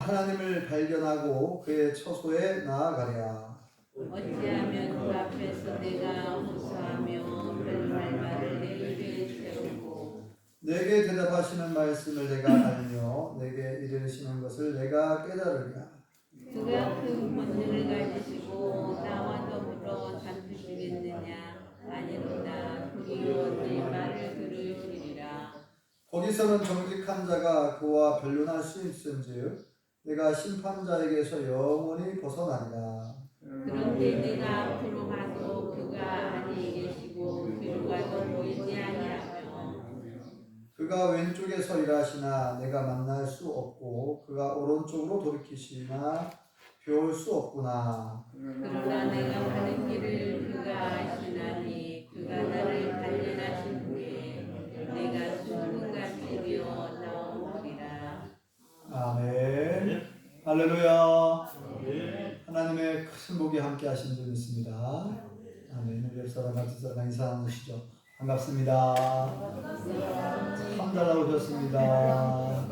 하나님을 발견하고 그의 처소에 나아가랴. 어찌하면 그 앞에서 내가 호소하며 별 말을 내 입에 채우고 내게 대답하시는 말씀을 내가 알며 내게 이르시는 것을 내가 깨달으랴. 그가 큰 권능을 가지시고 나와 더불어 다투시겠느냐? 아니로다. 도리어 네 말을 들으시리라. 거기서는 정직한 자가 그와 변론할 수 있은즉 내가 심판자에게서 영원히 벗어나리라. 그런데 내가 앞으로 가도 그가 아니 계시고 뒤로 가도 보이지 아니하며 그가 왼쪽에서 일하시나 내가 만날 수 없고 그가 오른쪽으로 돌이키시나 배울 수 없구나. 그러나 내가 가는 길을 그가 아시나니 그가 나를 단련하신 후에 내가 순금같이 되어 나오리라. 아멘. 할렐루야. 하나님의 큰 복이 함께 하신 줄 믿습니다. 아멘. 우리 옆사람 같은 사람 인사 나누시죠. 반갑습니다. 참 잘 나오셨습니다.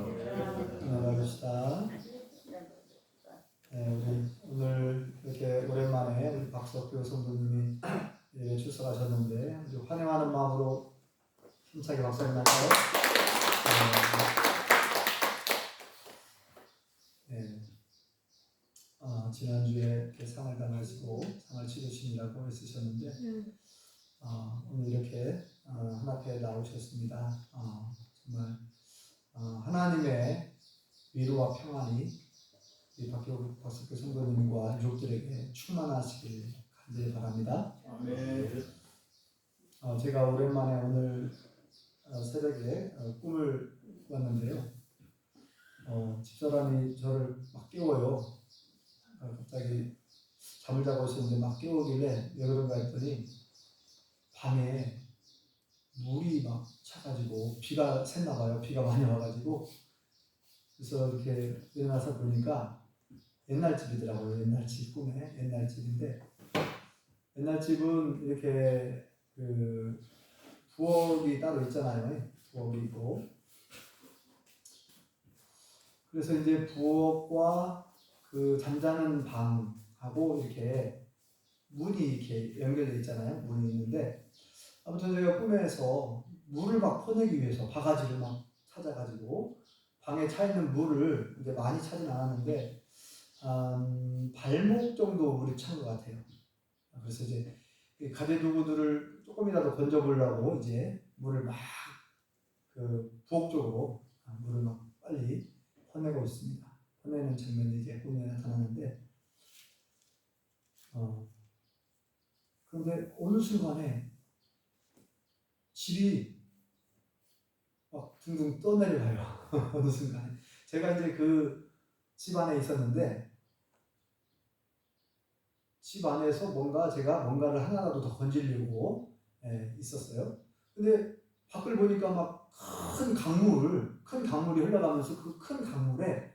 나가봅시다. 네, 우리 오늘 이렇게 오랜만에 우리 박석규 성도님이 예, 출석하셨는데 환영하는 마음으로 힘차게 박수 한번 할까요? 네. 지난주에 이렇게 상을 당하시고 상을 치르시느라고 애쓰셨는데 오늘 이렇게 하나님께 나오셨습니다. 정말 하나님의 위로와 평안이 이 박석규 성도님과 유족들에게 충만하시길 간절히 바랍니다. 제가 오랜만에 오늘 새벽에 꿈을 꿨는데요. 집사람이 저를 막 깨워요. 갑자기 잠을 자고 있었는데 막 깨우길래 왜 그런가 했더니 방에 물이 막 차가지고 비가 샜나 봐요. 비가 많이 와가지고 그래서 이렇게 일어나서 보니까 옛날 집이더라고요. 옛날 집 꿈에 옛날 집인데 옛날 집은 이렇게 그 부엌이 따로 있잖아요. 부엌이 있고 그래서 이제 부엌과 그 잠자는 방하고 이렇게 문이 이렇게 연결되어 있잖아요. 문이 있는데 아무튼 제가 꿈에서 물을 막 퍼내기 위해서 바가지를 막 찾아가지고 방에 차 있는 물을 이제 많이 차진 않았는데 발목 정도 물이 찬 것 같아요. 그래서 이제 가재두구들을 조금이라도 건져보려고 이제 물을 막 그 부엌 쪽으로 물을 막 빨리 퍼내고 있습니다. 퍼내는 장면이 이제 꿈에 나타나는데 그런데 어느 순간에 집이 막 둥둥 떠내려가요. 어느 순간에 제가 이제 그 집 안에 있었는데 집 안에서 제가 뭔가를 하나라도 더 건지려고 있었어요. 근데 밖을 보니까 막 큰 강물이 흘러가면서 그 큰 강물에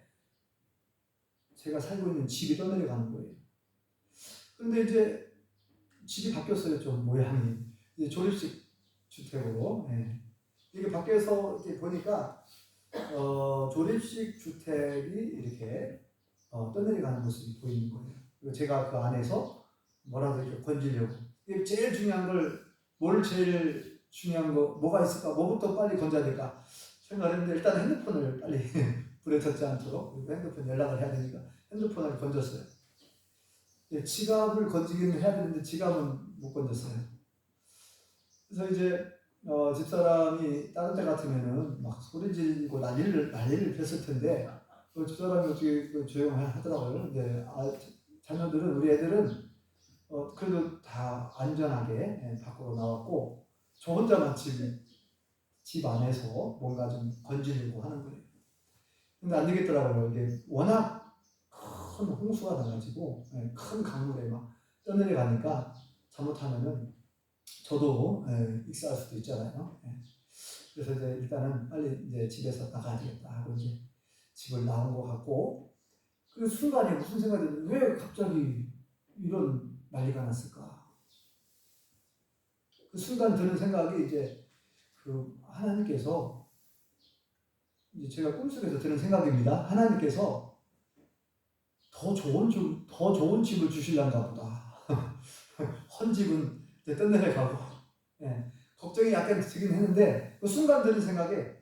제가 살고 있는 집이 떠내려가는 거예요. 그런데 이제 집이 바뀌었어요. 좀 모양이 이제 조립식 주택으로. 이게 밖에서 이렇게 보니까 조립식 주택이 이렇게 떠내려가는 모습이 보이는 거예요. 그리고 제가 그 안에서 뭐라도 이렇게 건지려고. 이게 제일 중요한 제일 중요한 거 뭐가 있을까? 뭐부터 빨리 건져야 될까? 생각했는데 일단 핸드폰을 빨리 불에 젖지 않도록 핸드폰 연락을 해야 되니까 핸드폰을 건졌어요. 지갑을 건지기는 해야 되는데 지갑은 못 건졌어요. 그래서 이제 집사람이 다른 때 같으면은 막 소리 지르고 난리를 폈을 텐데 집사람이 어떻게 조용하더라고요. 근데 자녀들은 우리 애들은 그래도 다 안전하게 밖으로 나왔고 저 혼자만 집 안에서 뭔가 좀 건지려고 하는 거예요. 근데 안 되겠더라고요. 이게 워낙 큰 홍수가 나가지고 큰 강물에 막 떠내려가니까 잘못하면은 저도 익사할 수도 있잖아요. 그래서 이제 일단은 빨리 이제 집에서 나가야 되겠다 하고 이제 집을 나온 것 같고 그 순간에 무슨 생각이 들었는데 왜 갑자기 이런 난리가 났을까? 그 순간 드는 생각이 이제 그 하나님께서 이제 제가 꿈속에서 드는 생각입니다. 하나님께서 더 좋은 집을 주실란가 보다. 헌 집은 이제 뜬내려가고, 예, 걱정이 약간 들긴 했는데 그 순간 드는 생각에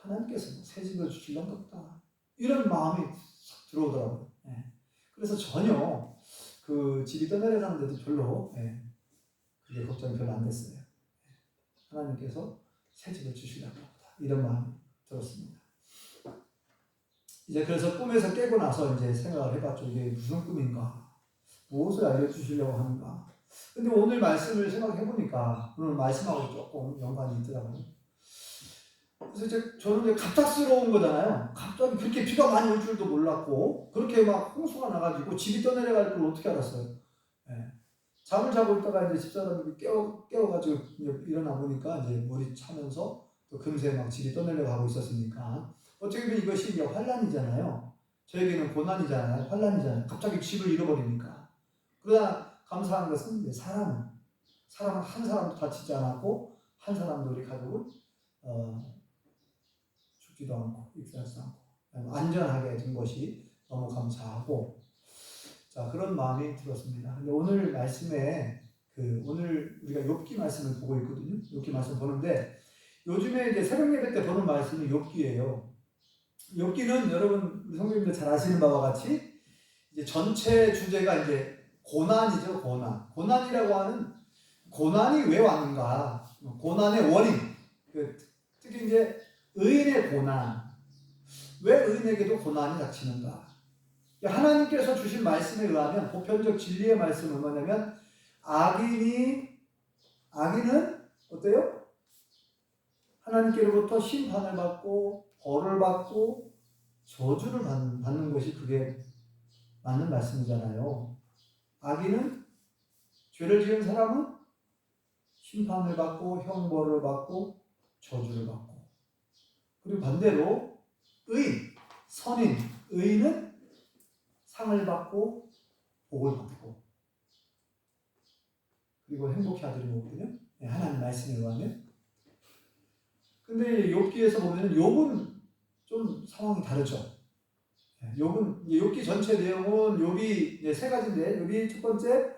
하나님께서 새 집을 주실란가 보다. 이런 마음이 싹 들어오더라고요. 예. 그래서 전혀 그 집이 떠내려가는데도 별로, 예, 그게 걱정이 별로 안 됐어요. 하나님께서 새 집을 주실란가 보다. 이런 마음이 들었습니다. 이제 그래서 꿈에서 깨고 나서 이제 생각을 해봤죠. 이게 무슨 꿈인가? 무엇을 알려주시려고 하는가? 근데 오늘 말씀을 생각해보니까 오늘 말씀하고 조금 연관이 있더라고요. 그래서 이제 저는 이제 갑작스러운 거잖아요. 갑자기 그렇게 비가 많이 올 줄도 몰랐고 그렇게 막 홍수가 나가지고 집이 떠내려갈 걸 어떻게 알았어요? 예. 잠을 자고 있다가 이제 집사람들이 깨워가지고 일어나 보니까 이제 물이 차면서 또 금세 막 집이 떠내려가고 있었으니까 어떻게 보면 이것이 이제 환란이잖아요. 저에게는 고난이잖아요. 환란이잖아요. 갑자기 집을 잃어버리니까. 그러나 감사한 것은 이제 사람은 한 사람도 다치지 않았고 한 사람도 우리 가족은 죽지도 않고 익사하지도 않고 안전하게 된 것이 너무 감사하고, 자, 그런 마음이 들었습니다. 근데 오늘 말씀에 오늘 우리가 욥기 말씀을 보고 있거든요. 욥기 말씀 보는데 요즘에 이제 새벽 예배 때 보는 말씀이 욥기예요. 욥기는 여러분 우리 성도님들 잘 아시는 바와 같이 이제 전체 주제가 이제 고난이죠. 고난이라고 하는 고난이 왜 왔는가? 고난의 원인. 특히 이제 의인의 고난. 왜 의인에게도 고난이 닥치는가? 하나님께서 주신 말씀에 의하면 보편적 진리의 말씀은 뭐냐면 악인은 어때요? 하나님께로부터 심판을 받고 벌을 받고 저주를 받는 것이 그게 맞는 말씀이잖아요. 악인은 죄를 지은 사람은 심판을 받고 형벌을 받고 저주를 받고, 그리고 반대로 의인은 상을 받고 복을 받고 그리고 행복해 하도록 오거든요. 하나님 말씀에 의하면. 근데 욥기에서 보면 욥은 좀 상황이 다르죠. 욥은 욥기 전체 내용은 욥이 세 가지인데 욥이 첫 번째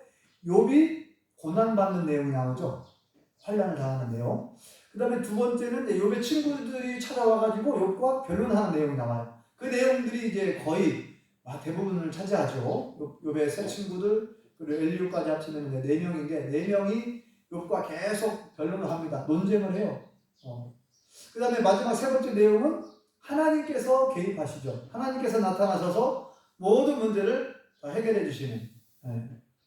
욥이 고난 받는 내용이 나오죠. 환난을 당하는 내용. 그 다음에 두 번째는 욥의 친구들이 찾아와가지고 욥과 변론하는 내용이 나와요. 그 내용들이 이제 거의 대부분을 차지하죠. 욥의 세 친구들 그리고 엘리후까지 합치면 4명인데 4명이 욥과 계속 변론을 합니다. 논쟁을 해요. 그 다음에 마지막 세 번째 내용은 하나님께서 개입하시죠. 하나님께서 나타나셔서 모든 문제를 다 해결해 주시는.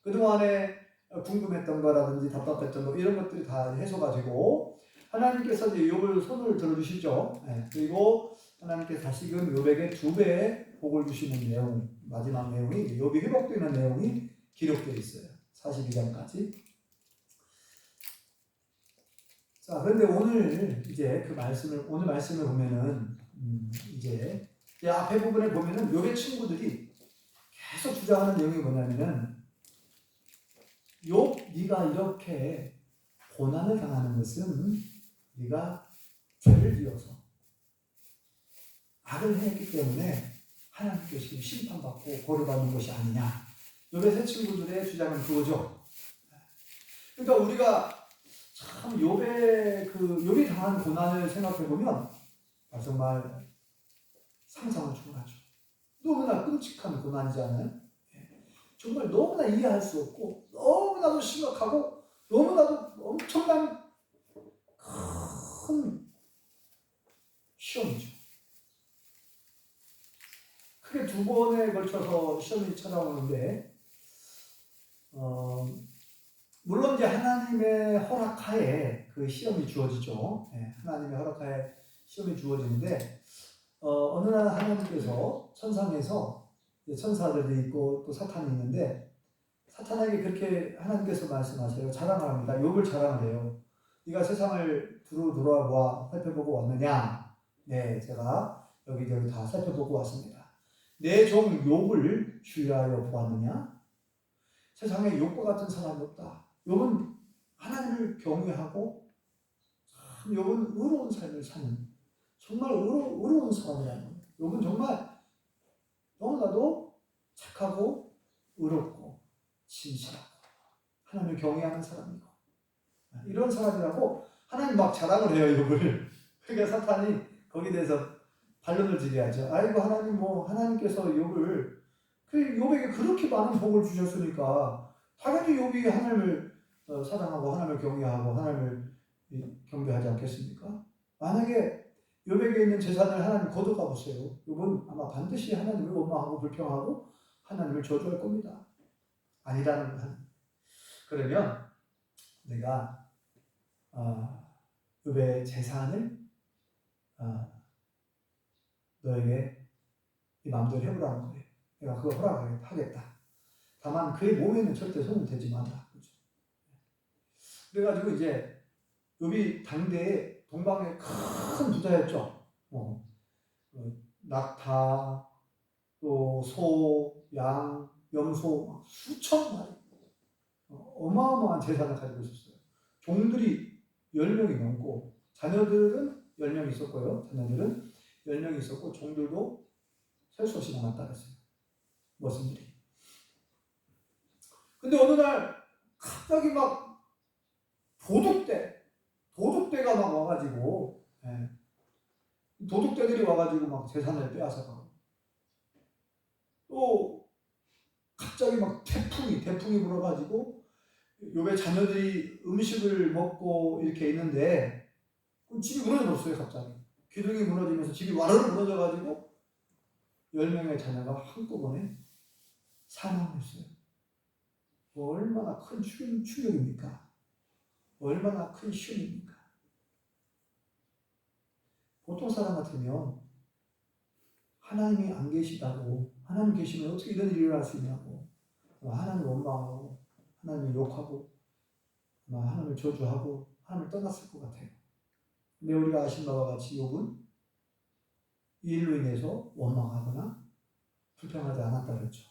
그동안에 궁금했던 거라든지 답답했던 거 이런 것들이 다 해소가 되고 하나님께서 이제 욥을 손을 들어주시죠. 그리고 하나님께서 다시금 욥에게 2배의 복을 주시는 내용, 마지막 내용이 욥이 회복되는 내용이 기록되어 있어요. 42장까지. 자, 그런데 오늘 이제 오늘 말씀을 보면은 이제 앞에 부분에 보면은 욥의 친구들이 계속 주장하는 내용이 뭐냐면은 욥, 네가 이렇게 고난을 당하는 것은 네가 죄를 지어서 악을 했기 때문에 하나님께서 심판받고 벌을 받는 것이 아니냐. 욥의 세 친구들의 주장은 그거죠. 그러니까 우리가 참 욥이 당한 고난을 생각해 보면 정말 상상을 초월하죠. 너무나 끔찍한 고난이잖아요. 정말 너무나 이해할 수 없고 너무나도 심각하고 너무나도 엄청난 큰 시험이죠. 크게 2번에 걸쳐서 시험이 찾아오는데 물론 이제 하나님의 허락하에 그 시험이 주어지죠. 하나님의 허락하에 시험이 주어지는데 어느 날 하나님께서 천상에서 천사들이 있고 또 사탄이 있는데 사탄에게 그렇게 하나님께서 말씀하세요. 자랑을 합니다. 욥을 자랑을 해요. 네가 세상을 두루 돌아보아 살펴보고 왔느냐? 네, 제가 여기저기 다 살펴보고 왔습니다. 내 종 욥을 주의하여 보았느냐? 세상에 욥과 같은 사람이 없다. 욥은 하나님을 경외하고 참 욥은 의로운 삶을 사는 정말 의로운 사람이라는 거예요. 욥은 정말 너무나도 착하고 의롭고 진실하고 하나님을 경외하는 사람이고 이런 사람이라고 하나님 막 자랑을 해요, 욥을. 그러니까 사탄이 거기에 대해서 반론을 드려야죠. 아이고 하나님 하나님께서 욥을 욥에게 그렇게 많은 복을 주셨으니까 당연히 욥이 하나님을 사랑하고 하나님을 경외하고 하나님을 경배하지 않겠습니까? 만약에 욥에게 있는 재산을 하나님 거둬가 보세요. 욥은 아마 반드시 하나님을 원망하고 불평하고 하나님을 저주할 겁니다. 아니라는 거. 그러면 내가 욥의 재산을 너에게 네 마음대로 해보라는 거예요. 내가 그거 허락하겠다. 다만 그의 몸에는 절대 손을 대지 마라. 그렇죠? 그래가지고 이제 욥이 당대에 동방의 큰 부자였죠. 낙타, 또 소, 양, 염소 수천 마리 어마어마한 재산을 가지고 있었어요. 종들이 10명이 넘고 자녀들은 10명 있었고요. 자녀들은 10명 있었고 종들도 셀 수 없이 남았다 그랬어요. 머슴들이. 근데 어느 날 갑자기 막 도둑대가 막 와가지고 도둑대들이 와가지고 막 재산을 빼앗아가고 또 갑자기 막 태풍이 불어가지고 욥의 자녀들이 음식을 먹고 이렇게 있는데 집이 무너져버렸어요. 갑자기 기둥이 무너지면서 집이 와르르 무너져가지고 10명의 자녀가 한꺼번에 사망했어요. 얼마나 큰 충격입니까? 얼마나 큰 시험입니까? 보통 사람 같으면 하나님이 안 계시다고, 하나님 계시면 어떻게 이런 일이 일어날 수 있냐고, 하나님을 원망하고 하나님을 욕하고 하나님을 저주하고 하나님을 떠났을 것 같아요. 근데 우리가 아신 바와 같이 욥은 이 일로 인해서 원망하거나 불평하지 않았다 그랬죠.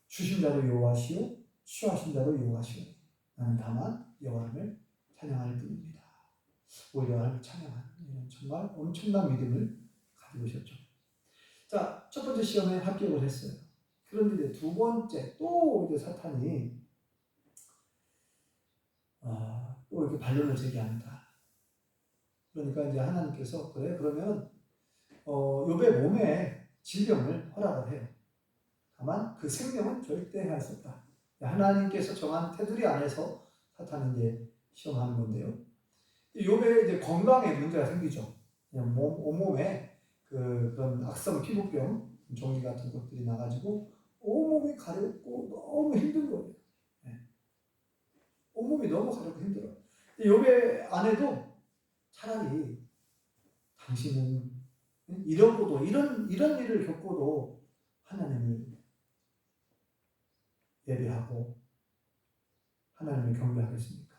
주신 자로 여호와시요 취하신 자로 여호와시요 나는 다만 여호와를 찬양할 뿐입니다. 오히려 여호와를 찬양하는 정말 엄청난 믿음을 가지고 있었죠. 자, 첫 번째 시험에 합격을 했어요. 그런데 이제 두 번째 또 이제 사탄이 또 이렇게 반론을 제기합니다. 그러니까 이제 하나님께서 그래 그러면 욥의 몸에 질병을 허락을 해요. 다만 그 생명은 절대 해할 수 없다. 하나님께서 정한 테두리 안에서 사탄은 이제 시험하는 건데요. 욥의 이제 건강에 문제가 생기죠. 그냥 온몸에 그런 악성 피부병 종기 같은 것들이 나가지고 온몸이 가렵고 너무 힘든 거예요. 온몸이 너무 가렵고 힘들어요. 욥의 아내도 차라리 당신은 이런 일을 겪고도 하나님을 예배하고 하나님을 경배하겠습니까?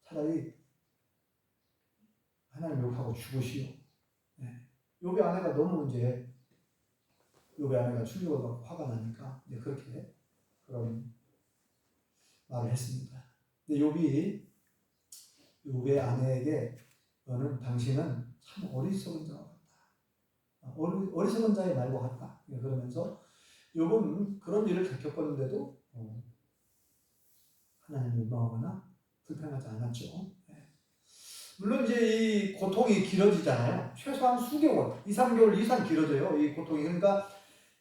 차라리 하나님 욕하고 죽으시오. 욥의 아내가 너무 이제 욥의 아내가 충격을 받고 화가 나니까 이제 그렇게 그런 말을 했습니다. 근데 욥의 아내에게 너는 당신은 참 어리석은 자와 같다. 어리석은 자의 말과 같다. 그러면서 욥은 그런 일을 겪었는데도 하나님을 원망하거나 불평하지 않았죠. 물론 이제 이 고통이 길어지잖아요. 최소한 수개월, 2, 3개월 이상 길어져요. 이 고통이. 그러니까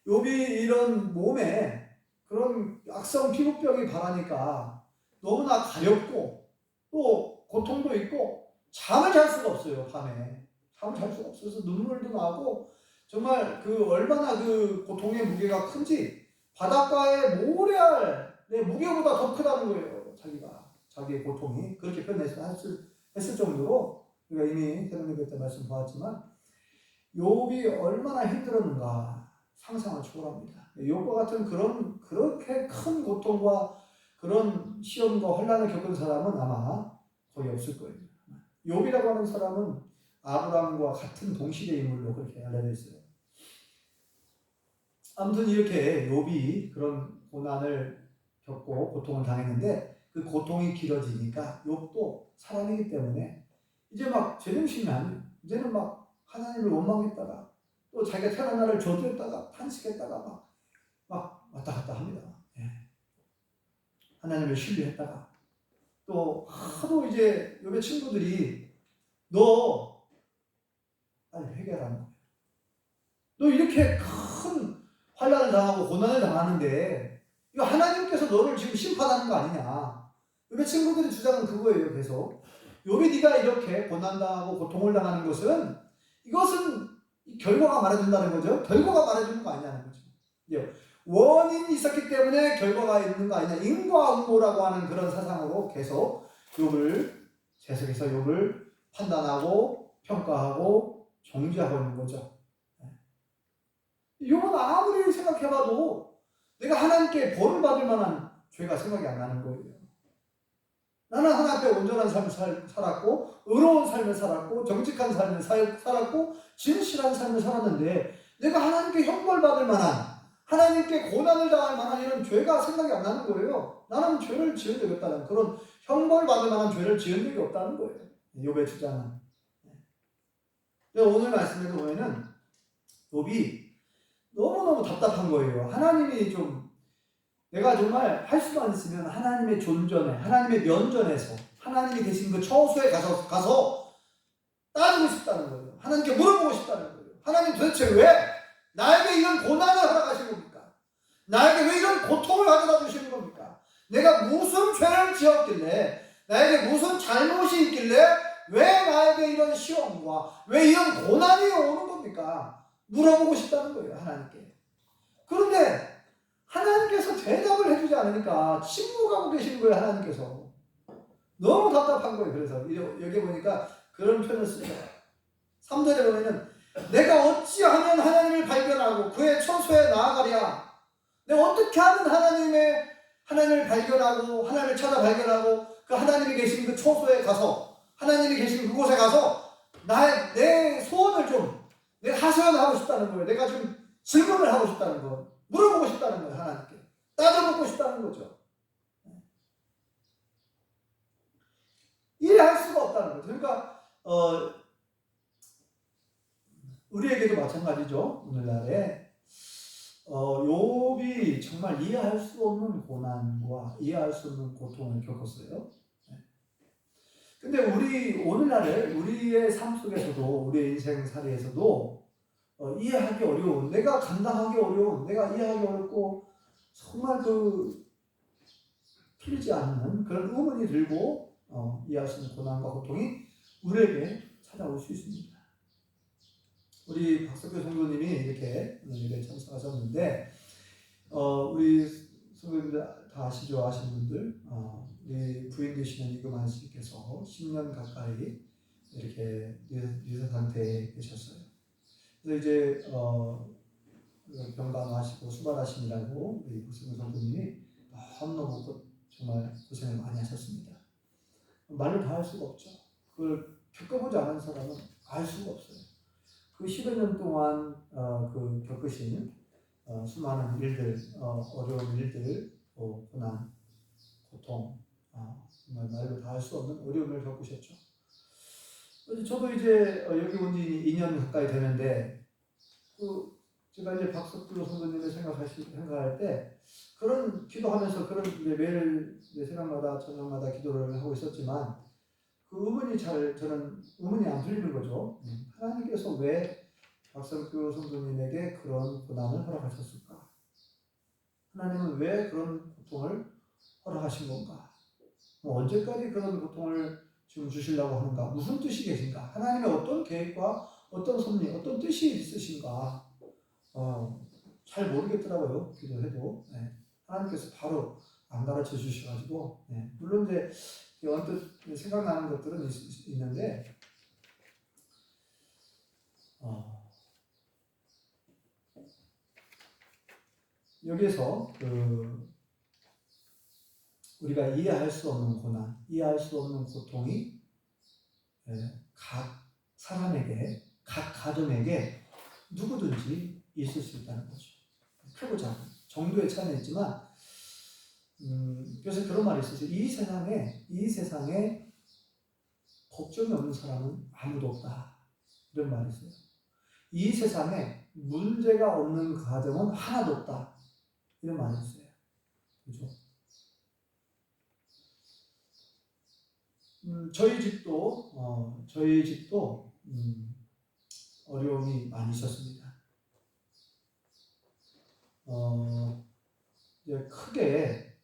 욥이 이런 몸에 그런 악성 피부병이 발하니까 너무나 가렵고 또 고통도 있고 잠을 잘 수가 없어요. 밤에 잠을 잘 수가 없어서 눈물도 나고 정말 얼마나 그 고통의 무게가 큰지 바닷가의 모래알의 무게보다 더 크다는 거예요. 자기의 고통이 그렇게 표현했을 정도로 우리가 이미 새벽 때 말씀 보았지만 욥이 얼마나 힘들었는가 상상을 초월합니다. 욥과 같은 그렇게 큰 고통과 그런 시험과 혼란을 겪은 사람은 아마 거의 없을 거예요. 욥이라고 하는 사람은 아브라함과 같은 동시대 인물로 그렇게 알려져 있어요. 아무튼 이렇게 욥이 그런 고난을 겪고 고통을 당했는데 그 고통이 길어지니까 욥도 사람이기 때문에 이제 막 제정신이 아니에요. 이제는 막 하나님을 원망했다가 또 자기가 태어난 날을 저주했다가 탄식했다가 막 왔다 갔다 합니다. 예. 하나님을 신뢰했다가 또 하도 이제 옆에 친구들이 너 빨리 회개하라는 거예요. 너 이렇게 큰 환난을 당하고 고난을 당하는데 이거 하나님께서 너를 지금 심판하는 거 아니냐. 옆에 친구들의 주장은 그거예요. 계속 요비 네가 이렇게 고난당하고 고통을 당하는 것은 이것은 결과가 말해준다는 거죠. 결과가 말해주는 거 아니냐는 거죠. 원인이 있었기 때문에 결과가 있는 거 아니냐. 인과응보라고 하는 그런 사상으로 계속 욥을 계속해서 욥을 판단하고 평가하고 정죄하고 있는 거죠. 욥은 아무리 생각해봐도 내가 하나님께 벌을 받을 만한 죄가 생각이 안 나는 거예요. 나는 하나님 앞에 온전한 삶을 살았고 의로운 삶을 살았고 정직한 삶을 살았고 진실한 삶을 살았는데 내가 하나님께 형벌받을 만한 하나님께 고난을 당할 만한 이런 죄가 생각이 안 나는 거예요. 나는 죄를 지은 적이 없다는 그런 형벌받을 만한 죄를 지은 적이 없다는 거예요. 욥의 주장은. 오늘 말씀에도 보면은 욥이 너무너무 답답한 거예요. 하나님이 좀 내가 정말 할 수만 있으면 하나님의 존전에 하나님의 면전에서 하나님이 계신 그 처소에 가서 따지고 싶다는 거예요. 하나님께 물어보고 싶다는 거예요. 하나님 도대체 왜 나에게 이런 고난을 허락하신 겁니까? 나에게 왜 이런 고통을 가져다 주시는 겁니까? 내가 무슨 죄를 지었길래 나에게 무슨 잘못이 있길래 왜 나에게 이런 시험과 왜 이런 고난이 오는 겁니까? 물어보고 싶다는 거예요. 하나님께. 그런데 하나님께서 대답을 해주지 않으니까 침묵하고 계시는 거예요. 하나님께서. 너무 답답한 거예요. 그래서 여기 보니까 그런 표현을 씁니다. 3절에 보면은 내가 어찌하면 하나님을 발견하고 그의 처소에 나아가랴. 내가 어떻게 하면 하나님을 발견하고 하나님을 찾아 발견하고 그 하나님이 계신 그 처소에 가서 하나님이 계신 그곳에 가서 내 소원을 좀 내가 하소연하고 싶다는 거예요. 내가 좀 질문을 하고 싶다는 거, 물어보고 싶다는 거예요. 하나님께 따져보고 싶다는 거죠. 이해할 수가 없다는 거죠. 그러니까 우리에게도 마찬가지죠. 오늘날에 욥이 정말 이해할 수 없는 고난과 이해할 수 없는 고통을 겪었어요. 근데 오늘날에 우리의 삶 속에서도 우리의 인생살이에서도 이해하기 어려운, 내가 감당하기 어려운, 내가 이해하기 어렵고 정말 풀리지 않는 그런 의문이 들고 이해할 수 있는 고난과 고통이 우리에게 찾아올 수 있습니다. 우리 박석규 성도님이 이렇게 오늘 참석하셨는데 우리 성도님들 다 아시죠? 아시는 분들 우리 부인 되시는 이금환 씨께서 10년 가까이 이렇게 유사 상태에 계셨어요. 그래서 이제 병간호하시고 수발하시느라고 우리 박석규 성도님이 너무너무 정말 고생을 많이 하셨습니다. 말로 다 할 수가 없죠. 그걸 겪어보지 않은 사람은 알 수가 없어요. 그 10여 년 동안 겪으신 수많은 일들, 어려운 일들, 고난, 고통, 정말 말로 다 할 수 없는 어려움을 겪으셨죠. 저도 이제 여기 온 지 2년 가까이 되는데 제가 이제 박석규 선생님을 생각할 때 그런 기도하면서 그런 매일 새벽마다 저녁마다 기도를 하고 있었지만 그 저는 의문이 안 풀리는 거죠. 하나님께서 왜 박석규 선생님에게 그런 고난을 허락하셨을까? 하나님은 왜 그런 고통을 허락하신 건가? 언제까지 그런 고통을 지금 주시려고 하는가? 무슨 뜻이 계신가? 하나님의 어떤 계획과 어떤 섭리, 어떤 뜻이 있으신가? 잘 모르겠더라고요. 기도해도. 하나님께서 바로 안 가르쳐 주셔가지고, 물론 이제 언뜻 생각나는 것들은 있는데, 여기에서 우리가 이해할 수 없는 고난, 이해할 수 없는 고통이 각 사람에게, 각 가정에게 누구든지 있을 수 있다는 거죠. 크고 작은 정도의 차이는 있지만, 그래서 그런 말이 있어요. 이 세상에 걱정이 없는 사람은 아무도 없다. 이런 말이 있어요. 이 세상에 문제가 없는 가정은 하나도 없다. 이런 말이 있어요. 그죠? 저희 집도 어려움이 많이 있었습니다. 이제 크게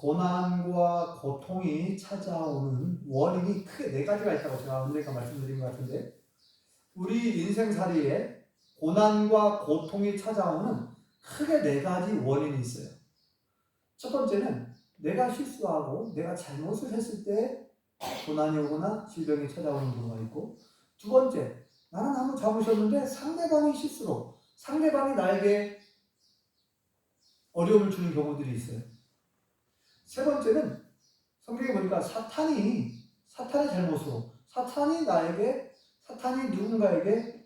고난과 고통이 찾아오는 원인이 크게 네 가지가 있다고 제가 언젠가 말씀드린 것 같은데, 우리 인생살이에 고난과 고통이 찾아오는 크게 네 가지 원인이 있어요. 첫 번째는 내가 실수하고 내가 잘못을 했을 때 고난이 오거나 질병이 찾아오는 경우가 있고, 두 번째, 나는 아무 잘못이 없는데 상대방의 실수로 상대방이 나에게 어려움을 주는 경우들이 있어요. 세 번째는 성경에 보니까 사탄의 잘못으로 사탄이 누군가에게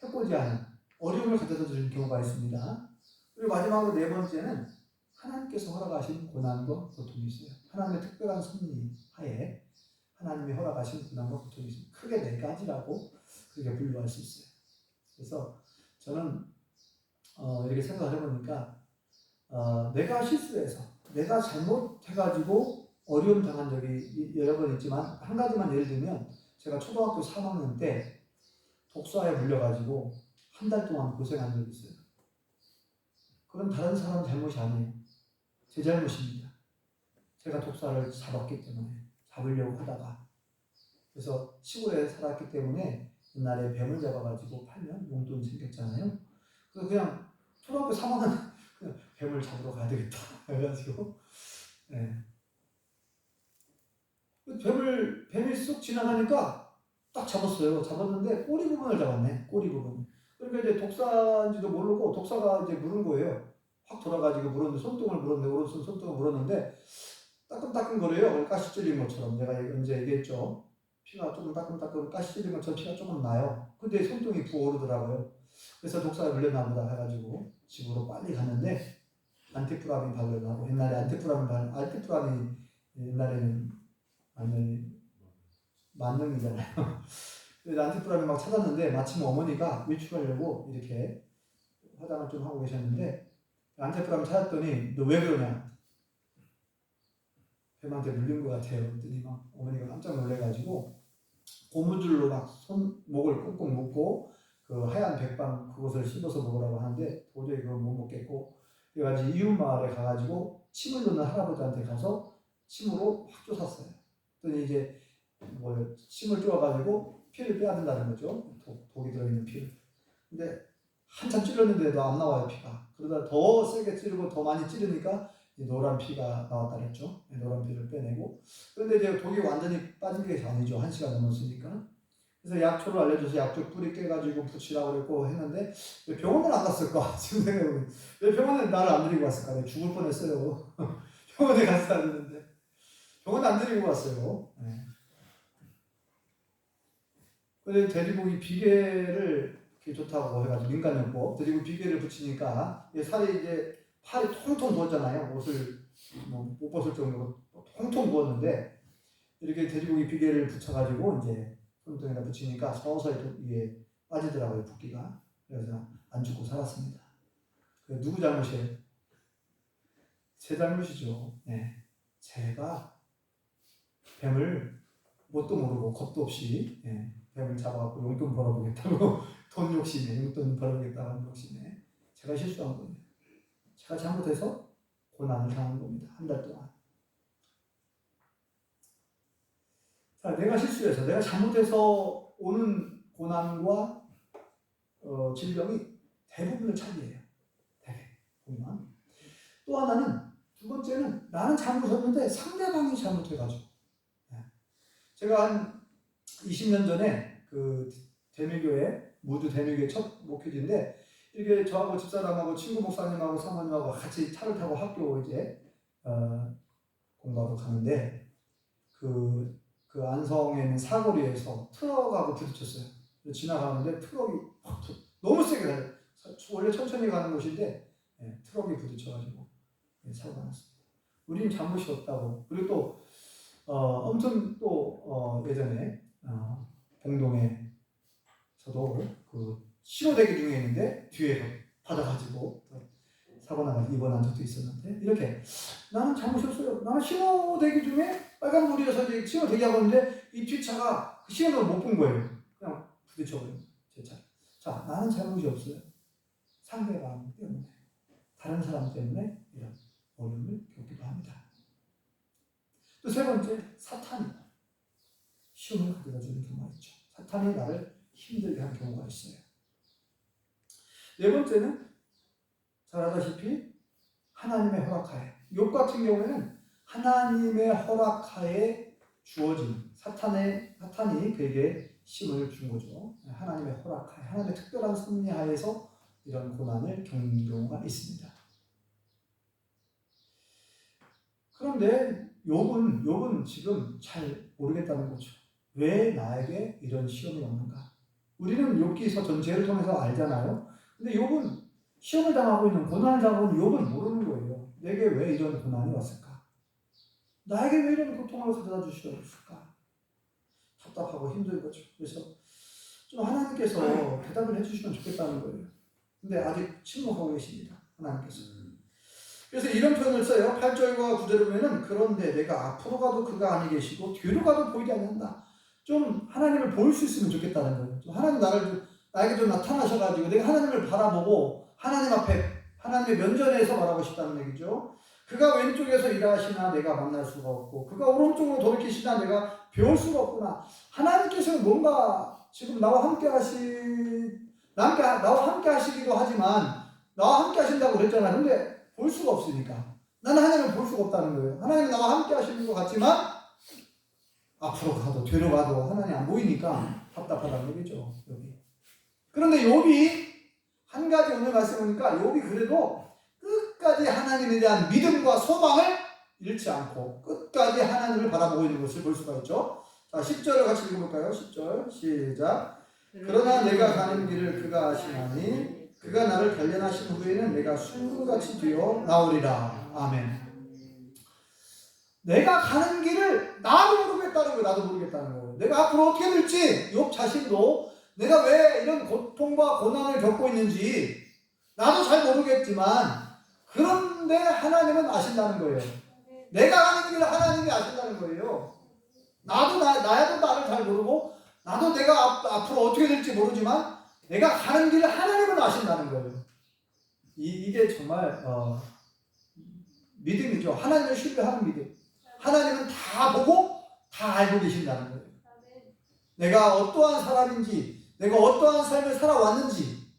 해코지 하는 어려움을 가져다 주는 경우가 있습니다. 그리고 마지막으로 네 번째는 하나님께서 허락하신 고난과 고통이 있어요. 하나님의 특별한 섭리 하에 하나님이 허락하신 고난과 고통이 있습니다. 크게 네 가지라고 그렇게 분류할 수 있어요. 그래서 저는 이렇게 생각을 해보니까 내가 실수해서 내가 잘못해가지고 어려움 당한 적이 여러 번 있지만, 한 가지만 예를 들면 제가 초등학교 3학년 때 독사에 물려가지고 한 달 동안 고생한 적이 있어요. 그건 다른 사람 잘못이 아니에요. 제 잘못입니다. 제가 독사를 잡으려고 하다가, 그래서 시골에 살았기 때문에 옛날에 뱀을 잡아가지고 팔면 용돈이 생겼잖아요. 그래서 그냥 초등학교 3학년 그냥 뱀을 잡으러 가야 되겠다 해가지고, 네. 뱀이 쑥 지나가니까 딱 잡았어요. 잡았는데 꼬리 부분을 잡았네. 꼬리 부분. 그러니까 이제 독사인지도 모르고 독사가 이제 물은 거예요. 확 돌아가지고 물었는데, 손등을 물었는데, 오른손 손등을 물었는데 따끔따끔거려요. 가시 찔린 것처럼. 제가 언제 얘기했죠. 피가 조금 따끔따끔, 가시 찔린 것처럼 피가 조금 나요. 근데 손등이 부어오르더라고요. 그래서 독사가 물렸나 보다 해가지고 집으로 빨리 갔는데, 안티프라민 바르려고. 옛날에 안티프라민 옛날에는 완전히 만능이잖아요. 그래서 안티프라민 막 찾았는데, 마침 어머니가 외출하려고 이렇게 화장을 좀 하고 계셨는데, 안티프라민 찾았더니 너 왜 그러냐? 뱀한테 물린 것 같아요. 그랬더니 막 어머니가 깜짝 놀래가지고 고무줄로 막 목을 꽁꽁 묶고 그 하얀 백방 그것을 씹어서 먹으라고 하는데 도저히 그걸 못 먹겠고, 그래가지고 이웃 마을에 가가지고 침을 넣는 할아버지한테 가서 침으로 확 쪼았어요. 그랬더니 이제 침을 쪼아가지고 피를 빼야 된다는 거죠. 독이 들어있는 피를. 근데 한참 찔렀는데도 안 나와요, 피가. 그러다 더 세게 찌르고 더 많이 찌르니까 노란 피가 나왔다 그랬죠. 노란 피를 빼내고. 그런데 이제 독이 완전히 빠진 게 아니죠. 1시간 넘었으니까. 그래서 약초를 알려줘서 약초 뿌리 깨가지고 붙이라고 그랬고 했는데, 왜 병원을 안 갔을까? 지금 생각해보면. 왜 병원에 나를 안 데리고 갔을까? 내가 죽을 뻔했어요. 병원에 갔어야 되는데. 병원 안 데리고 갔어요. 네. 근데 돼지고기 비계를 좋다고 해가지고 민간요법 돼지고기 비계를 붙이니까 살이 이제 팔이 통통 부었잖아요. 옷을 못 벗을 정도로 통통 부었는데, 이렇게 돼지고기 비계를 붙여가지고 이제 손등에다 붙이니까 서서히 이게 빠지더라고요, 붓기가. 그래서 안 죽고 살았습니다. 누구 잘못이에요? 제 잘못이죠. 네. 제가 뱀을 뭣도 모르고 겁도 없이 뱀을 잡아갖고 용돈 벌어보겠다고 돈 욕심에, 용돈 벌어보겠다고 하는 욕심에 제가 실수한 겁니다. 제가 잘못해서 고난을 당한 겁니다. 한 달 동안. 자, 내가 실수해서, 내가 잘못해서 오는 고난과 질병이 대부분을 차지해요. 대개 보면. 또 하나는, 두 번째는 나는 잘못했는데 상대방이 잘못해가지고. 제가 한 20년 전에 그 무주 대미교회 첫 목회지인데, 이렇게 저하고 집사람하고 친구 목사님하고 사모님하고 같이 차를 타고 학교 이제 공부하러 가는데, 그 안성에 있는 사거리에서 트럭하고 부딪혔어요. 지나가는데 트럭이 너무 세게 가요. 원래 천천히 가는 곳인데 트럭이 부딪혀가지고 사고가 났습니다. 우리는 잘못이 없다고. 그리고 또 아무튼 또 예전에 봉동에서도 그 신호대기 중에 있는데 뒤에서 받아가지고 사고 나가지고 입원한 적도 있었는데 이렇게 나는 잘못이 없어요. 나는 신호대기 중에 빨간불이어서 이제 신호대기하고 있는데 이 뒷차가 그 신호를 못 본 거예요. 그냥 부딪혀버린 제 차. 자, 나는 잘못이 없어요. 상대방 때문에, 다른 사람 때문에 이런 어려움을 겪기도 합니다. 또 세 번째, 사탄이 시험을 가져다 주는 경우가 있죠. 사탄이 나를 힘들게 하는 경우가 있어요. 네 번째는 잘 아다시피 하나님의 허락하에, 욥 같은 경우에는 하나님의 허락하에 주어진 사탄이 그에게 시험을 준 거죠. 하나님의 허락하에, 하나님의 특별한 섭리하에서 이런 고난을 겪는 경우가 있습니다. 그런데 욥은 지금 잘 모르겠다는 거죠. 왜 나에게 이런 시험이 오는가? 우리는 욥기서 전체를 통해서 알잖아요. 근데 욥은 시험을 당하고 있는, 고난을 당하고 있는 욥은 모르는 거예요. 내게 왜 이런 고난이 왔을까? 나에게 왜 이런 고통을 가져다 주셨을까? 답답하고 힘든 거죠. 그래서 좀 하나님께서 대답을 해주시면 좋겠다는 거예요. 근데 아직 침묵하고 계십니다. 하나님께서. 그래서 이런 표현을 써요. 8절과 9절을 보면은 그런데 내가 앞으로 가도 그가 아니 계시고 뒤로 가도 보이지 않는다. 좀 하나님을 볼 수 있으면 좋겠다는 거예요. 좀 하나님 나에게 좀 나타나셔가지고 내가 하나님을 바라보고 하나님 앞에 하나님의 면전에서 말하고 싶다는 얘기죠. 그가 왼쪽에서 일하시나 내가 만날 수가 없고 그가 오른쪽으로 돌이키시나 내가 배울 수가 없구나. 하나님께서는 뭔가 지금 나와 함께 하시기도 하지만 나와 함께 하신다고 그랬잖아요. 근데 볼 수가 없으니까. 나는 하나님을 볼 수가 없다는 거예요. 하나님은 나와 함께 하시는 것 같지만 앞으로 가도 뒤로 가도 하나님 안 보이니까 답답하다는 얘기죠. 여기. 그런데 욥이 한 가지 오늘 말씀 보니까 욥이 그래도 끝까지 하나님에 대한 믿음과 소망을 잃지 않고 끝까지 하나님을 바라보고 있는 것을 볼 수가 있죠. 자, 10절을 같이 읽어볼까요? 10절 시작. 그러나 내가 가는 길을 그가 아시나니 그가 나를 단련하신 후에는 내가 술같이 되어 나오리라. 아멘. 내가 가는 길을 나도 모르겠다는 거예요. 나도 모르겠다는 거예요. 내가 앞으로 어떻게 될지 욥 자신도 내가 왜 이런 고통과 고난을 겪고 있는지 나도 잘 모르겠지만 그런데 하나님은 아신다는 거예요. 내가 가는 길을 하나님이 아신다는 거예요. 나도 나를 잘 모르고 나도 내가 앞으로 어떻게 될지 모르지만 내가 가는 길을 하나님은 아신다는 거예요. 이게 정말 믿음이죠. 하나님을 신뢰하는 믿음. 하나님은 다 보고 다 알고 계신다는 거예요. 내가 어떠한 사람인지, 내가 어떠한 삶을 살아왔는지,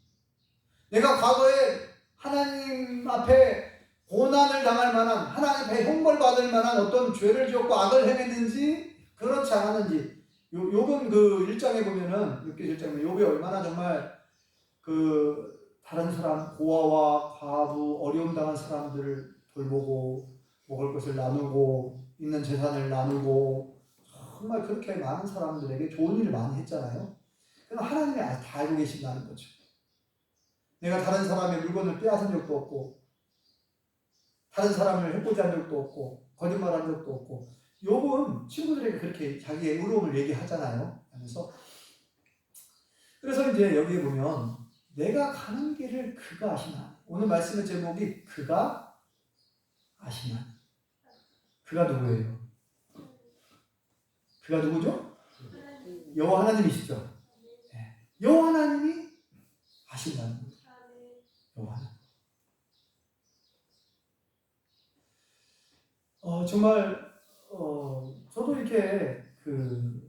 내가 과거에 하나님 앞에 고난을 당할 만한, 하나님 앞에 형벌받을 만한 어떤 죄를 지었고 악을 행했는지, 그렇지 않았는지. 욥은 그 1장에 보면은, 6개 1장에 욥이 얼마나 정말 다른 사람, 고아와 과부, 어려움 당한 사람들을 돌보고, 먹을 것을 나누고, 있는 재산을 나누고, 정말 그렇게 많은 사람들에게 좋은 일을 많이 했잖아요. 그럼 하나님이 다 알고 계신다는 거죠. 내가 다른 사람의 물건을 빼앗은 적도 없고, 다른 사람을 해코지한 적도 없고, 거짓말한 적도 없고, 욥은 친구들에게 그렇게 자기의 의로움을 얘기하잖아요. 그래서 이제 여기에 보면 내가 가는 길을 그가 아시나. 오늘 말씀의 제목이 그가 아시나. 그가 누구예요? 그가 누구죠? 여호와 하나님이시죠. 네. 여호와 하나님이 아신다는 거예요. 여호와 하나님. 정말 저도 이렇게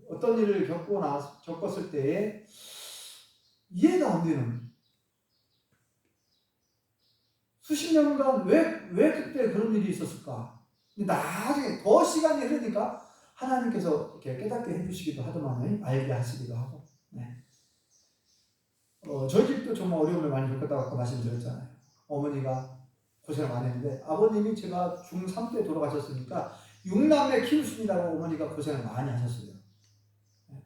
어떤 일을 겪었을 때에 이해가 안 되는, 수십 년간 왜 그때 그런 일이 있었을까? 나중에 더 시간이 흐르니까 하나님께서 이렇게 깨닫게 해주시기도 하더만, 알게 하시기도 하고. 네. 저희 집도 정말 어려움을 많이 겪었다고 아까 말씀드렸잖아요. 어머니가 고생을 많이 했는데 아버님이 제가 중3 때 돌아가셨으니까 6남매 키우시느라고 어머니가 고생을 많이 하셨어요. 네.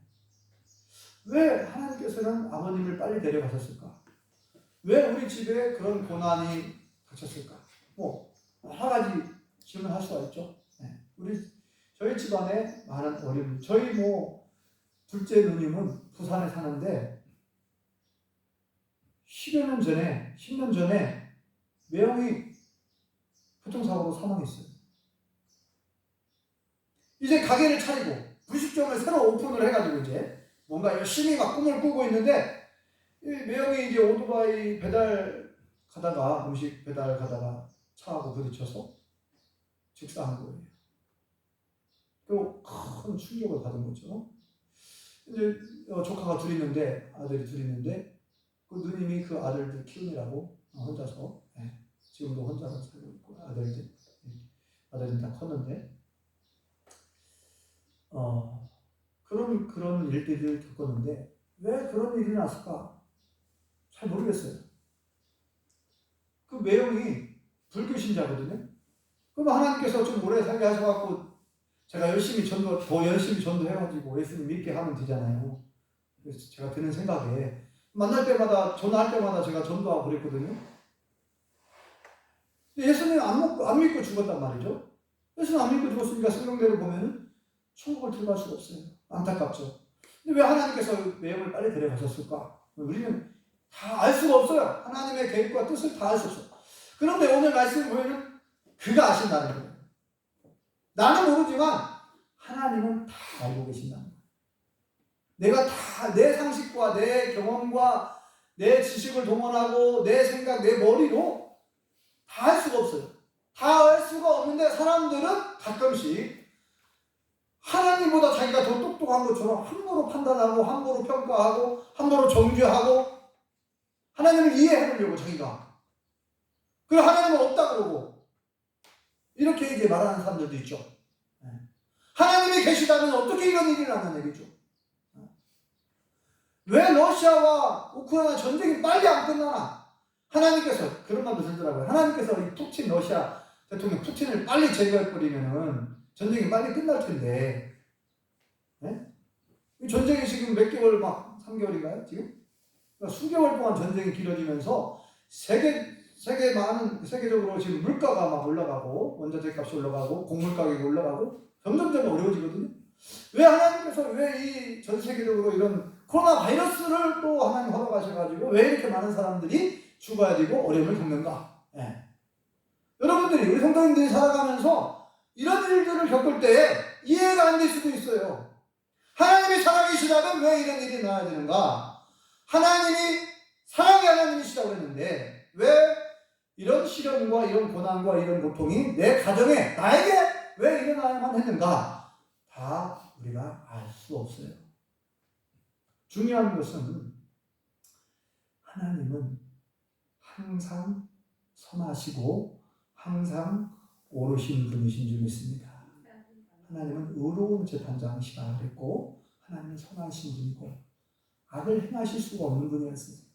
왜 하나님께서는 아버님을 빨리 데려가셨을까? 왜 우리 집에 그런 고난이 닥쳤을까? 여러 가지 질문할 수가 있죠. 네. 저희 집안에 많은 어려움. 저희 둘째 누님은 부산에 사는데 10년 전에 매형이 교통사고로 사망했어요. 이제 가게를 차리고 분식점을 새로 오픈을 해가지고 이제 뭔가 열심히 막 꿈을 꾸고 있는데 이 매형이 이제 오토바이 음식 배달 가다가 차하고 부딪혀서 직사한 거예요. 그리고 큰 충격을 받은 거죠. 이제 조카가 둘 있는데, 아들이 둘 있는데, 그 누님이 그 아들들 키우느라고 혼자서, 지금도 혼자서 살고 있고, 아들이 다 컸는데, 그런 일들을 겪었는데, 왜 그런 일이 났을까? 잘 모르겠어요. 그 매형이 불교 신자거든요. 그럼 하나님께서 좀 오래 살게 하셔갖고, 제가 더 열심히 전도해가지고 예수님 믿게 하면 되잖아요. 그래서 제가 드는 생각에 전화할 때마다 제가 전도하고 그랬거든요. 근데 예수님 안 믿고 죽었단 말이죠. 예수님 안 믿고 죽었으니까 성경대로 보면은 천국을 들어갈 수가 없어요. 안타깝죠. 근데 왜 하나님께서 매형을 빨리 데려가셨을까? 우리는 다 알 수가 없어요. 하나님의 계획과 뜻을 다 알 수 없어요. 그런데 오늘 말씀을 보면은 그가 아신다는 거예요. 나는 모르지만 하나님은 다 알고 계신다는 거예요. 내가 다 내 상식과 내 경험과 내 지식을 동원하고 내 생각, 내 머리로 다 할 수가 없어요. 다 할 수가 없는데 사람들은 가끔씩 하나님보다 자기가 더 똑똑한 것처럼 함부로 판단하고 함부로 평가하고 함부로 정죄하고 하나님을 이해해보려고 자기가. 그리고 하나님은 없다 그러고 이렇게 이제 말하는 사람들도 있죠. 하나님이 계시다면 어떻게 이런 일이 나는 얘기죠. 왜 러시아와 우크라이나 전쟁이 빨리 안 끝나나? 하나님께서 그런 말도 들더라고요. 하나님께서 이 러시아 대통령 푸틴을 빨리 제거해버리면은 전쟁이 빨리 끝날 텐데, 이 전쟁이 지금 몇 개월 3개월인가요? 지금? 그러니까 수개월 동안 전쟁이 길어지면서 세계적으로 지금 물가가 막 올라가고 원자재 값이 올라가고 곡물 가격이 올라가고 점점점 어려워지거든요. 왜 하나님께서 왜 이 전 세계적으로 이런 코로나 바이러스를 또 하나님 허락하셔가지고 왜 이렇게 많은 사람들이 죽어야 되고 어려움을 겪는가? 여러분들이 우리 성도님들이 살아가면서 이런 일들을 겪을 때 이해가 안 될 수도 있어요. 하나님이 살아계시다면 왜 이런 일이 나야 되는가? 하나님이 사랑의 하나님이시다고 했는데 왜 이런 시련과 이런 고난과 이런 고통이 내 가정에 나에게 왜 일어나야만 했는가? 다 우리가 알 수 없어요. 중요한 것은 하나님은 항상 선하시고 항상 옳으신 분이신 줄 믿습니다. 하나님은 의로운 재판장이시라 그랬고 하나님은 선하신 분이고 악을 행하실 수가 없는 분이었어요.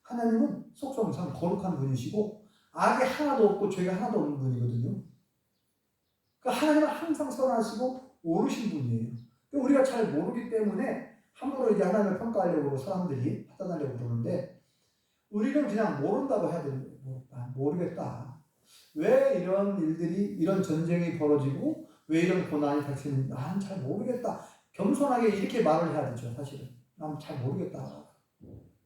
하나님은 속성상 거룩한 분이시고 악이 하나도 없고 죄가 하나도 없는 분이거든요. 그러니까 하나님은 항상 선하시고 옳으신 분이에요. 우리가 잘 모르기 때문에 함부로 이제 하나님을 평가하려고 사람들이 판단하려고 그러는데 우리는 그냥 모른다고 해야 되는 거예요. 모르겠다. 왜 이런 일들이 이런 전쟁이 벌어지고 왜 이런 고난이 닥치는지 난 잘 모르겠다. 겸손하게 이렇게 말을 해야 되죠. 사실은 난 잘 모르겠다.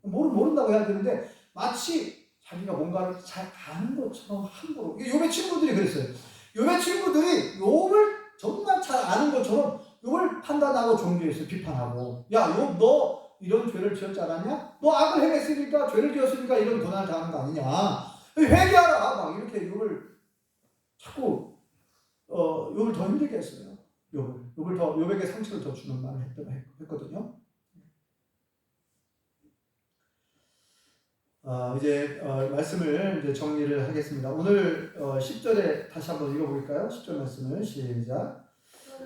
모른다고 해야 되는데 마치 자기가 뭔가를 잘 아는 것처럼 함부로. 욥의 친구들이 그랬어요. 욥의 친구들이 욥을 정말 잘 아는 것처럼 욥을 판단하고 정죄했어요. 비판하고. 야, 욥 너 이런 죄를 지었지 않았냐? 너 악을 행했으니까 죄를 지었으니까 이런 고난을 당하는 거 아니냐? 회개하라. 막 이렇게 욥을 자꾸 욥을 더 힘들게 했어요. 욥에게 상처를 더 주는 말을 했거든요. 이제 말씀을 이제 정리를 하겠습니다. 오늘 10절에 다시 한번 읽어볼까요? 10절 말씀을 시작.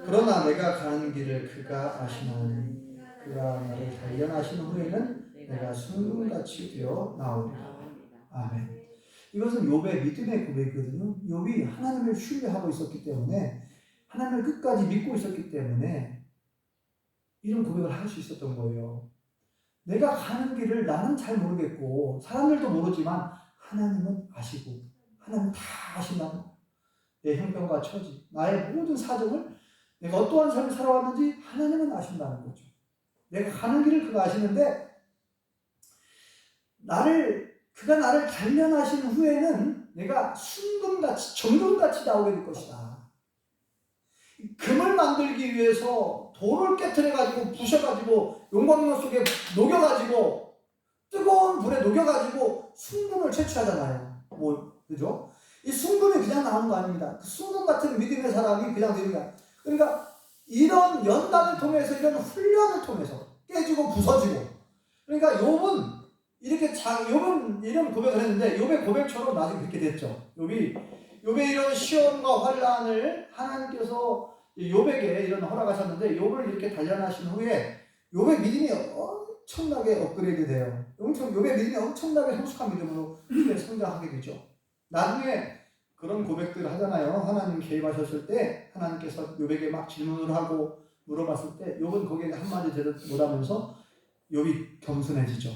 그러나 내가 가는 길을 그가 아시나니 그가 나를 단련하신 후에는 내가 순금같이 되어 나오리라. 아멘. 이것은 욥의 믿음의 고백이거든요. 욥이 하나님을 신뢰하고 있었기 때문에 하나님을 끝까지 믿고 있었기 때문에 이런 고백을 할 수 있었던 거예요. 내가 가는 길을 나는 잘 모르겠고 사람들도 모르지만 하나님은 아시고 하나님은 다 아신다는 거예요. 내 형편과 처지, 나의 모든 사정을 내가 어떠한 삶을 살아왔는지 하나님은 아신다는 거죠. 내가 가는 길을 그가 아시는데 그가 나를 단련하신 후에는 내가 순금같이 정금같이 나오게 될 것이다. 금을 만들기 위해서 돌을 깨트려가지고 부셔가지고 용광로 속에 녹여가지고 뜨거운 불에 녹여가지고 순금을 채취하잖아요. 그죠? 이 순금이 그냥 나오는 거 아닙니다. 그 순금 같은 믿음의 사람이 그냥 되는 거야. 그러니까 이런 연단을 통해서, 이런 훈련을 통해서 깨지고 부서지고. 그러니까 욥은 욥은 이런 고백을 했는데 욥의 고백처럼 나중에 그렇게 됐죠. 욥의 이런 시험과 환란을 하나님께서 욥에게 이런 허락하셨는데 욥을 이렇게 단련하신 후에 욥의 믿음이 엄청나게 업그레이드 돼요. 욥의 믿음이 엄청나게 성숙한 믿음으로 성장하게 되죠. 나중에 그런 고백들을 하잖아요. 하나님 개입하셨을 때 하나님께서 욥에게 막 질문을 하고 물어봤을 때 욥은 거기에 한마디 제대로 못하면서 욥이 겸손해지죠.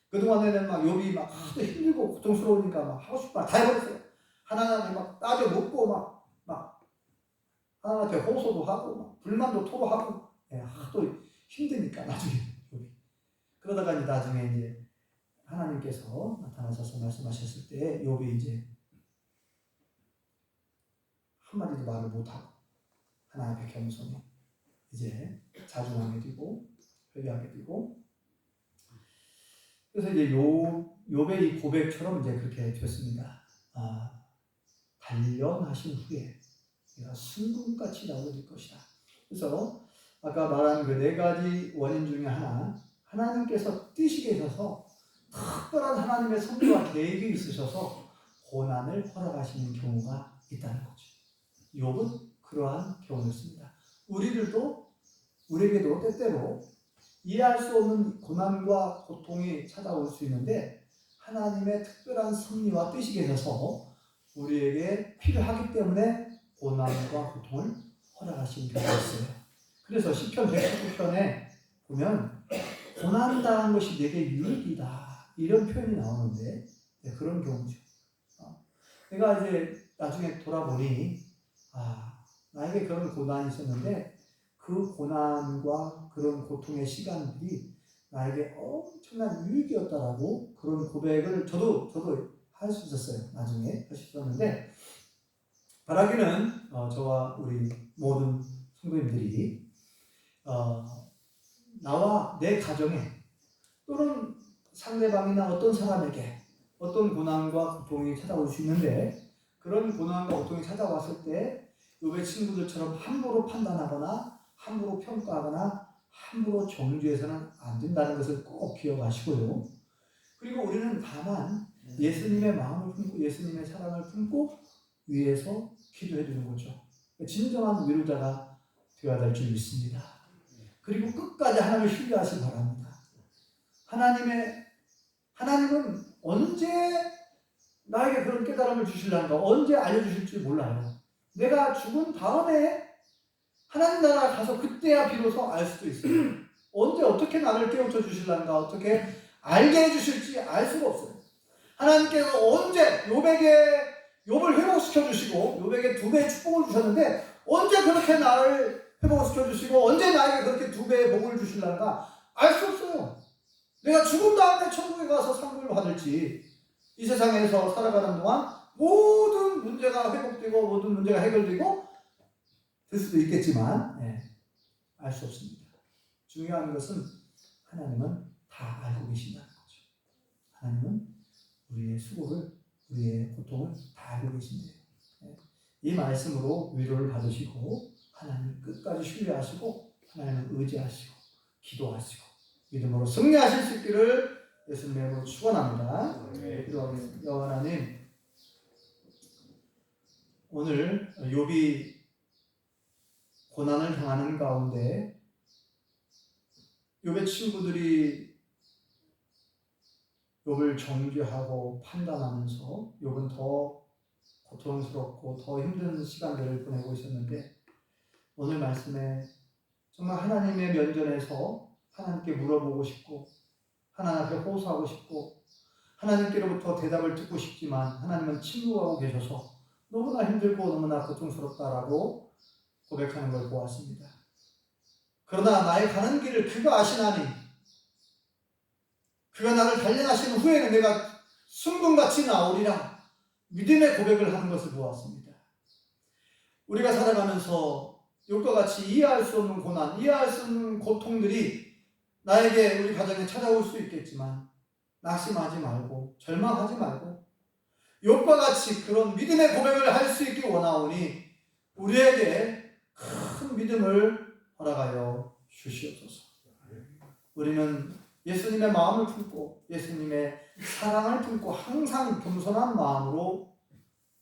그동안에는 막 욥이 막 하도 힘들고 고통스러우니까 막 하고 싶은 말 다 해버렸어요. 하나님한테 막 따져 묻고 막 하나님한테 호소도 하고 막 불만도 토로하고 하도 힘드니까 나중에 욥이. 그러다가 이제 나중에 이제 하나님께서 나타나셔서 말씀하셨을 때 욥이 이제 한마디도 말을 못하고 하나님 앞에 겸손히 이제 자중하게 되고 회개하게 되고, 그래서 이제 욥의 이 고백처럼 이제 그렇게 됐습니다. 단련하신 후에 내가 순금같이 나오게 될 것이다. 그래서 아까 말한 그 네 가지 원인 중에 하나님께서 뜻이 계셔서 특별한 하나님의 섭리와 계획이 있으셔서 고난을 허락하시는 경우가 있다는 거죠. 욥은 그러한 경우였습니다. 우리에게도 때때로 이해할 수 없는 고난과 고통이 찾아올 수 있는데 하나님의 특별한 섭리와 뜻이 계셔서 우리에게 필요하기 때문에 고난과 고통을 허락하시는 경우가 있어요. 그래서 시편 119편에 보면 고난당한 것이 내게 유익이다 이런 표현이 나오는데 그런 경우죠. 내가 이제 나중에 돌아보니 나에게 그런 고난이 있었는데 그 고난과 그런 고통의 시간들이 나에게 엄청난 유익이었다라고 그런 고백을 저도 할 수 있었어요. 나중에 할 수 있었는데 바라기는 저와 우리 모든 성도님들이 나와 내 가정에 또는 상대방이나 어떤 사람에게 어떤 고난과 고통이 찾아올 수 있는데 그런 고난과 고통이 찾아왔을 때 욥의 친구들처럼 함부로 판단하거나 함부로 평가하거나 함부로 정죄해서는 안 된다는 것을 꼭 기억하시고요. 그리고 우리는 다만 예수님의 마음을 품고 예수님의 사랑을 품고 위에서 기도해 주는 거죠. 진정한 위로자가 되어야 될 줄 믿습니다. 그리고 끝까지 하나님을 신뢰하시기 바랍니다. 하나님은 언제 나에게 그런 깨달음을 주실란가, 언제 알려주실지 몰라요. 내가 죽은 다음에 하나님 나라 가서 그때야 비로소 알 수도 있어요. 언제 어떻게 나를 깨우쳐 주실란가, 어떻게 알게 해주실지 알 수가 없어요. 하나님께서 언제 욥을 회복시켜 주시고 욥에게 2배의 축복을 주셨는데 언제 그렇게 나를 회복시켜 주시고 언제 나에게 그렇게 2배의 복을 주실란가 알 수 없어요. 내가 죽은 다음에 천국에 가서 상급을 받을지 이 세상에서 살아가는 동안 모든 문제가 회복되고 모든 문제가 해결되고 될 수도 있겠지만 알 수 없습니다. 중요한 것은 하나님은 다 알고 계신다는 거죠. 하나님은 우리의 수고를, 우리의 고통을 다 알고 계신대요. 이 말씀으로 위로를 받으시고 하나님을 끝까지 신뢰하시고 하나님을 의지하시고 기도하시고 믿음으로 승리하실 수 있기를 예수님의 이름으로 축원합니다. 기도하겠습니다. 여호와 하나님, 오늘 욥이 고난을 당하는 가운데 욥의 친구들이 욥을 정죄하고 판단하면서 욥은 더 고통스럽고 더 힘든 시간들을 보내고 있었는데 오늘 말씀에 정말 하나님의 면전에서 하나님께 물어보고 싶고 하나님 앞에 호소하고 싶고 하나님께로부터 대답을 듣고 싶지만 하나님은 침묵하고 계셔서 너무나 힘들고 너무나 고통스럽다라고 고백하는 걸 보았습니다. 그러나 나의 가는 길을 그가 아시나니 그가 나를 단련하신 후에는 내가 순금같이 나오리라 믿음의 고백을 하는 것을 보았습니다. 우리가 살아가면서 욕과 같이 이해할 수 없는 고난, 이해할 수 없는 고통들이 나에게 우리 가정에 찾아올 수 있겠지만 낙심하지 말고 절망하지 말고 욕과 같이 그런 믿음의 고백을 할 수 있기 원하오니 우리에게 큰 믿음을 허락하여 주시옵소서. 우리는 예수님의 마음을 품고 예수님의 사랑을 품고 항상 겸손한 마음으로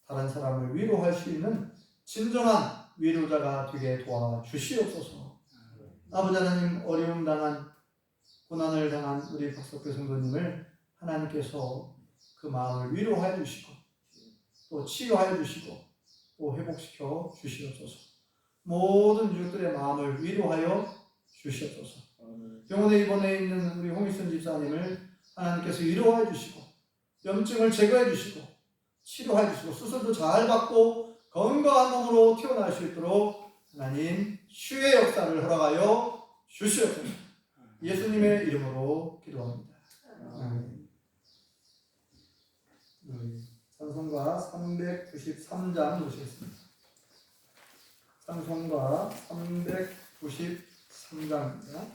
다른 사람을 위로할 수 있는 진정한 위로자가 되게 도와주시옵소서. 아버지 하나님, 어려움 당한 고난을 당한 우리 박석배 성도님을 하나님께서 그 마음을 위로하여 주시고 또 치유하여 주시고 또 회복시켜 주시옵소서. 모든 유족들의 마음을 위로하여 주시옵소서. 병원에 입원해 있는 우리 홍일순 집사님을 하나님께서 위로하여 주시고 염증을 제거해 주시고 치료해 주시고 수술도 잘 받고 건강한 몸으로 태어날 수 있도록 하나님 치유의 역사를 허락하여 주시옵소서. 예수님의 이름으로 기도합니다. 아멘. 찬송가 393장 보시겠습니다. 찬송가 393장입니다.